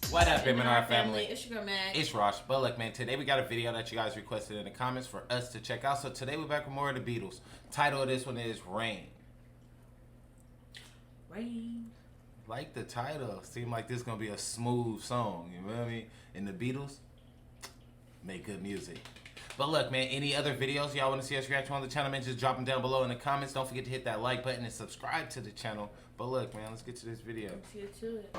What up, Magg&R family? It's your girl Mag. It's Rosh. But look, man, today we got a video that you guys requested in the comments for us to check out. So today we're back with more of the Beatles. Title of this one is Rain. Rain. Like the title. Seemed like this is going to be a smooth song. You know what I mean? And the Beatles make good music. But look, man, any other videos y'all want to see us react to on the channel, man, just drop them down below in the comments. Don't forget to hit that like button and subscribe to the channel. But look, man, let's get to this video. Let's get to it.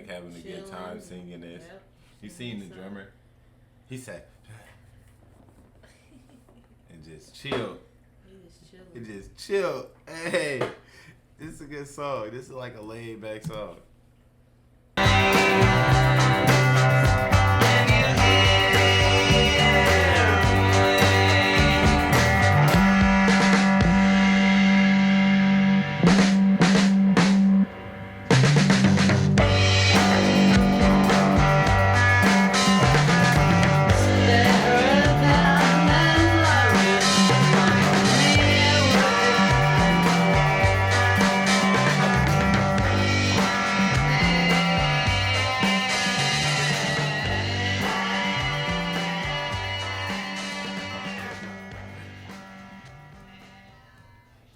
Having a good time singing this. Yep. You seen the drummer? He said, and just chill. He just chill. Hey, this is a good song. This is like a laid back song.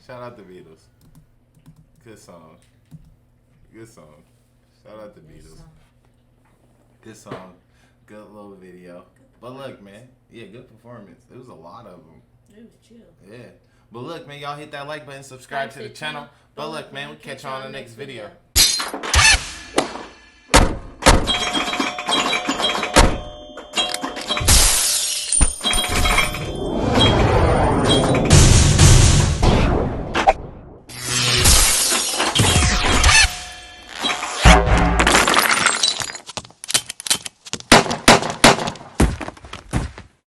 Shout out the Beatles. Good song. Good song. Shout out the Beatles. Good song. Good little video. But look, man. Yeah, good performance. There was a lot of them. It was chill. Yeah. But look, man, y'all hit that like button, subscribe to the channel. But look, man, we'll catch you on the next video.